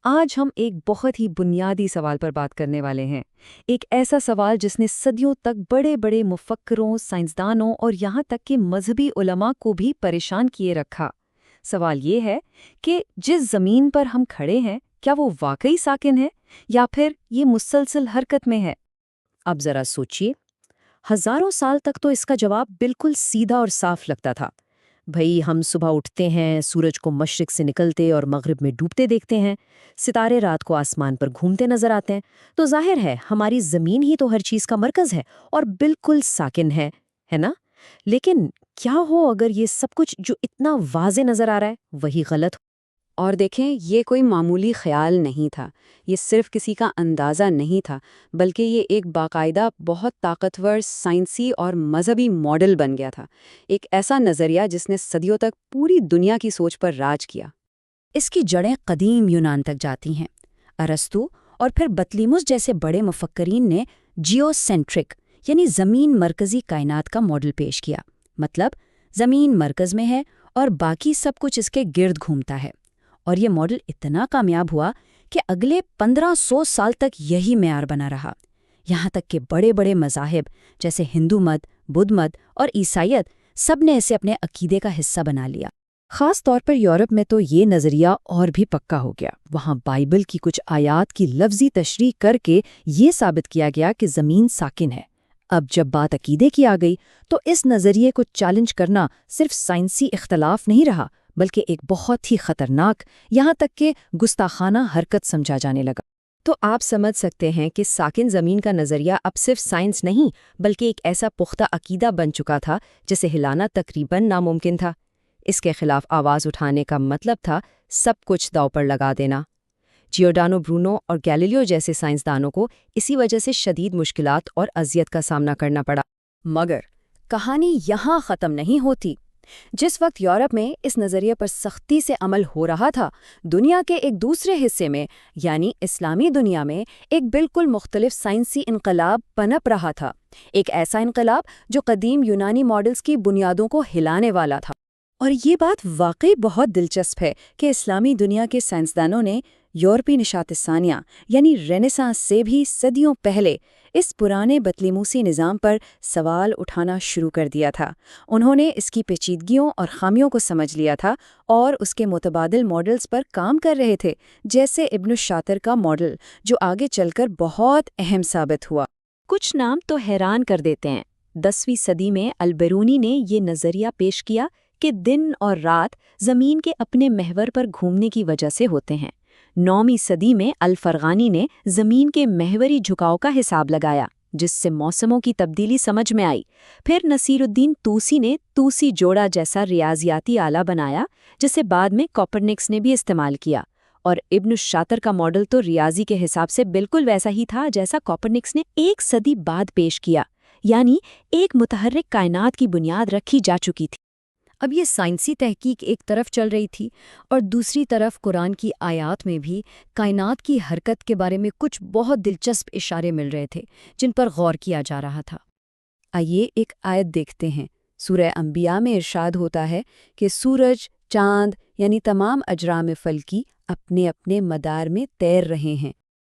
آج ہم ایک بہت ہی بنیادی سوال پر بات کرنے والے ہیں۔ ایک ایسا سوال جس نے صدیوں تک بڑے بڑے مفکروں، سائنسدانوں اور یہاں تک کہ مذہبی علماء کو بھی پریشان کیے رکھا۔ سوال یہ ہے کہ جس زمین پر ہم کھڑے ہیں، کیا وہ واقعی ساکن ہے یا پھر یہ مسلسل حرکت میں ہے؟ اب ذرا سوچئے، ہزاروں سال تک تو اس کا جواب بالکل سیدھا اور صاف لگتا تھا۔ بھئی ہم صبح اٹھتے ہیں، سورج کو مشرق سے نکلتے اور مغرب میں ڈوبتے دیکھتے ہیں، ستارے رات کو آسمان پر گھومتے نظر آتے ہیں، تو ظاہر ہے ہماری زمین ہی تو ہر چیز کا مرکز ہے اور بالکل ساکن ہے نا؟ لیکن کیا ہو اگر یہ سب کچھ جو اتنا واضح نظر آ رہا ہے وہی غلط ہو؟ اور دیکھیں، یہ کوئی معمولی خیال نہیں تھا، یہ صرف کسی کا اندازہ نہیں تھا، بلکہ یہ ایک باقاعدہ بہت طاقتور سائنسی اور مذہبی ماڈل بن گیا تھا، ایک ایسا نظریہ جس نے صدیوں تک پوری دنیا کی سوچ پر راج کیا۔ اس کی جڑیں قدیم یونان تک جاتی ہیں۔ ارسطو اور پھر بطلیموس جیسے بڑے مفکرین نے جیو سینٹرک یعنی زمین مرکزی کائنات کا ماڈل پیش کیا، مطلب زمین مرکز میں ہے اور باقی سب کچھ اس کے گرد گھومتا ہے۔ اور یہ ماڈل اتنا کامیاب ہوا کہ اگلے 1500 سال تک یہی معیار بنا رہا، یہاں تک کہ بڑے بڑے مذاہب جیسے ہندو مت، بدھ مت اور عیسائیت سب نے اسے اپنے عقیدے کا حصہ بنا لیا۔ خاص طور پر یورپ میں تو یہ نظریہ اور بھی پکا ہو گیا۔ وہاں بائبل کی کچھ آیات کی لفظی تشریح کر کے یہ ثابت کیا گیا کہ زمین ساکن ہے۔ اب جب بات عقیدے کی آ گئی تو اس نظریے کو چیلنج کرنا صرف سائنسی اختلاف نہیں رہا، بلکہ ایک بہت ہی خطرناک، یہاں تک کہ گستاخانہ حرکت سمجھا جانے لگا۔ تو آپ سمجھ سکتے ہیں کہ ساکن زمین کا نظریہ اب صرف سائنس نہیں، بلکہ ایک ایسا پختہ عقیدہ بن چکا تھا جسے ہلانا تقریباً ناممکن تھا۔ اس کے خلاف آواز اٹھانے کا مطلب تھا سب کچھ داؤ پر لگا دینا۔ جیوڈانو برونو اور گیلیلیو جیسے سائنسدانوں کو اسی وجہ سے شدید مشکلات اور اذیت کا سامنا کرنا پڑا۔ مگر کہانی یہاں ختم نہیں ہوتی۔ جس وقت یورپ میں اس نظریے پر سختی سے عمل ہو رہا تھا، دنیا کے ایک دوسرے حصے میں یعنی اسلامی دنیا میں ایک بالکل مختلف سائنسی انقلاب پنپ رہا تھا، ایک ایسا انقلاب جو قدیم یونانی ماڈلز کی بنیادوں کو ہلانے والا تھا۔ اور یہ بات واقعی بہت دلچسپ ہے کہ اسلامی دنیا کے سائنسدانوں نے یورپی نشاط ثانیہ یعنی رینیسانس سے بھی صدیوں پہلے اس پرانے بطلیموسی نظام پر سوال اٹھانا شروع کر دیا تھا۔ انہوں نے اس کی پیچیدگیوں اور خامیوں کو سمجھ لیا تھا اور اس کے متبادل ماڈلز پر کام کر رہے تھے، جیسے ابن الشاطر کا ماڈل، جو آگے چل کر بہت اہم ثابت ہوا۔ کچھ نام تو حیران کر دیتے ہیں۔ 10ویں صدی میں البیرونی نے یہ نظریہ پیش کیا کہ دن اور رات زمین کے اپنے محور پر گھومنے کی وجہ سے ہوتے ہیں۔ 9ویں صدی میں الفرغانی نے زمین کے محوری جھکاؤ کا حساب لگایا، جس سے موسموں کی تبدیلی سمجھ میں آئی۔ پھر نصیر الدین توسی نے توسی جوڑا جیسا ریاضیاتی آلہ بنایا، جسے بعد میں کوپرنکس نے بھی استعمال کیا۔ اور ابن الشاطر کا ماڈل تو ریاضی کے حساب سے بالکل ویسا ہی تھا جیسا کوپرنکس نے 1 صدی بعد پیش کیا، یعنی ایک متحرک کائنات کی بنیاد رکھی جا چکی تھی۔ اب یہ سائنسی تحقیق ایک طرف چل رہی تھی اور دوسری طرف قرآن کی آیات میں بھی کائنات کی حرکت کے بارے میں کچھ بہت دلچسپ اشارے مل رہے تھے جن پر غور کیا جا رہا تھا۔ آئیے ایک آیت دیکھتے ہیں۔ سورہ انبیاء میں ارشاد ہوتا ہے کہ سورج، چاند یعنی تمام اجرام فلکی اپنے اپنے مدار میں تیر رہے ہیں۔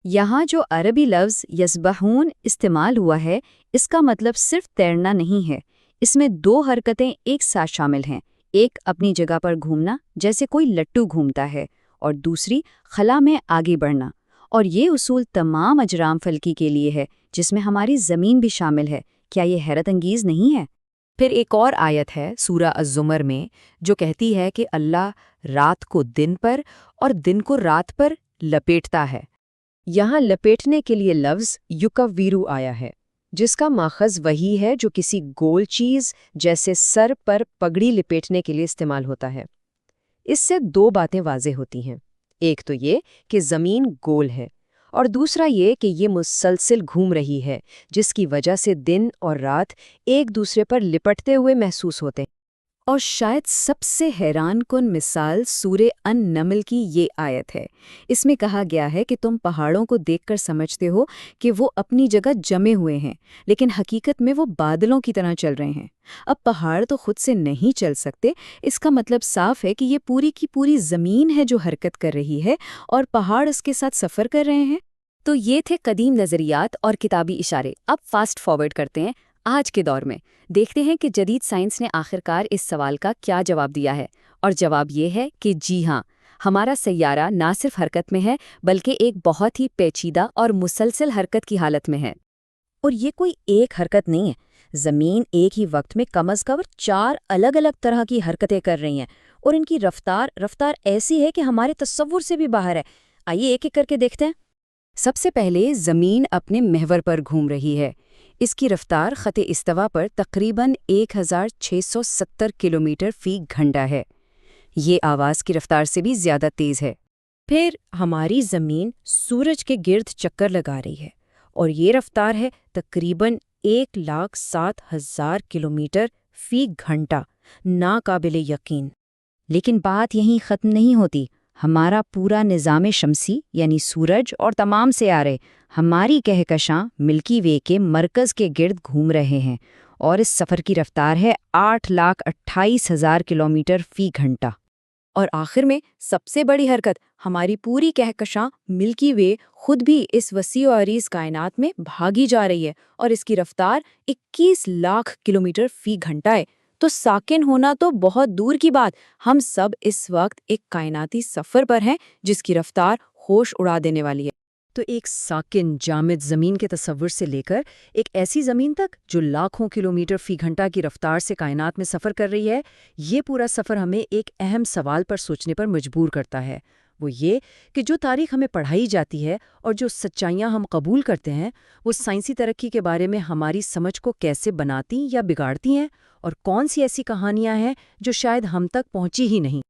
یہاں جو عربی لفظ یسبحون استعمال ہوا ہے، اس کا مطلب صرف تیرنا نہیں ہے۔ اس میں 2 حرکتیں ایک ساتھ شامل ہیں، ایک اپنی جگہ پر گھومنا جیسے کوئی لٹو گھومتا ہے، اور دوسری خلا میں آگے بڑھنا۔ اور یہ اصول تمام اجرام فلکی کے لیے ہے، جس میں ہماری زمین بھی شامل ہے۔ کیا یہ حیرت انگیز نہیں ہے؟ پھر ایک اور آیت ہے سورہ الزمر میں جو کہتی ہے کہ اللہ رات کو دن پر اور دن کو رات پر لپیٹتا ہے۔ یہاں لپیٹنے کے لیے لفظ یکویرو آیا ہے، جس کا ماخذ وہی ہے جو کسی گول چیز جیسے سر پر پگڑی لپیٹنے کے لیے استعمال ہوتا ہے۔ اس سے 2 باتیں واضح ہوتی ہیں، ایک تو یہ کہ زمین گول ہے، اور دوسرا یہ کہ یہ مسلسل گھوم رہی ہے، جس کی وجہ سے دن اور رات ایک دوسرے پر لپٹتے ہوئے محسوس ہوتے ہیں۔ اور شاید سب سے حیران کن مثال سورہ ان-نمل کی یہ آیت ہے۔ اس میں کہا گیا ہے کہ تم پہاڑوں کو دیکھ کر سمجھتے ہو کہ وہ اپنی جگہ جمے ہوئے ہیں، لیکن حقیقت میں وہ بادلوں کی طرح چل رہے ہیں۔ اب پہاڑ تو خود سے نہیں چل سکتے، اس کا مطلب صاف ہے کہ یہ پوری کی پوری زمین ہے جو حرکت کر رہی ہے اور پہاڑ اس کے ساتھ سفر کر رہے ہیں۔ تو یہ تھے قدیم نظریات اور کتابی اشارے۔ اب فاسٹ فارورڈ کرتے ہیں آج کے دور میں، دیکھتے ہیں کہ جدید سائنس نے آخرکار اس سوال کا کیا جواب دیا ہے، اور جواب یہ ہے کہ جی ہاں، ہمارا سیارہ نہ صرف حرکت میں ہے بلکہ ایک بہت ہی پیچیدہ اور مسلسل حرکت کی حالت میں ہے۔ اور یہ کوئی ایک حرکت نہیں ہے، زمین ایک ہی وقت میں کم از کم 4 الگ الگ طرح کی حرکتیں کر رہی ہیں، اور ان کی رفتار ایسی ہے کہ ہمارے تصور سے بھی باہر ہے۔ آئیے ایک ایک کر کے دیکھتے ہیں۔ سب سے پہلے زمین اپنے محور پر گھوم رہی ہے۔ اس کی رفتار خط استوا پر تقریباً 1670 کلومیٹر فی گھنٹہ ہے۔ یہ آواز کی رفتار سے بھی زیادہ تیز ہے۔ پھر ہماری زمین سورج کے گرد چکر لگا رہی ہے، اور یہ رفتار ہے تقریباً 1,07,000 کلومیٹر فی گھنٹہ، ناقابل یقین۔ لیکن بات یہیں ختم نہیں ہوتی۔ ہمارا پورا نظام شمسی یعنی سورج اور تمام سیارے ہماری کہکشاں ملکی وے کے مرکز کے گرد گھوم رہے ہیں، اور اس سفر کی رفتار ہے 8,28,000 کلومیٹر فی گھنٹہ۔ اور آخر میں سب سے بڑی حرکت، ہماری پوری کہکشاں ملکی وے خود بھی اس وسیع و عریض کائنات میں بھاگی جا رہی ہے، اور اس کی رفتار 21 لاکھ کلومیٹر فی گھنٹہ ہے۔ تو ساکن ہونا تو بہت دور کی بات، ہم سب اس وقت ایک کائناتی سفر پر ہیں جس کی رفتار ہوش اڑا دینے والی ہے۔ تو ایک ساکن جامد زمین کے تصور سے لے کر ایک ایسی زمین تک جو لاکھوں کلومیٹر فی گھنٹہ کی رفتار سے کائنات میں سفر کر رہی ہے، یہ پورا سفر ہمیں ایک اہم سوال پر سوچنے پر مجبور کرتا ہے۔ وہ یہ کہ جو تاریخ ہمیں پڑھائی جاتی ہے اور جو سچائیاں ہم قبول کرتے ہیں، وہ سائنسی ترقی کے بارے میں ہماری سمجھ کو کیسے بناتی یا بگاڑتی ہیں، اور کون سی ایسی کہانیاں ہیں جو شاید ہم تک پہنچی ہی نہیں۔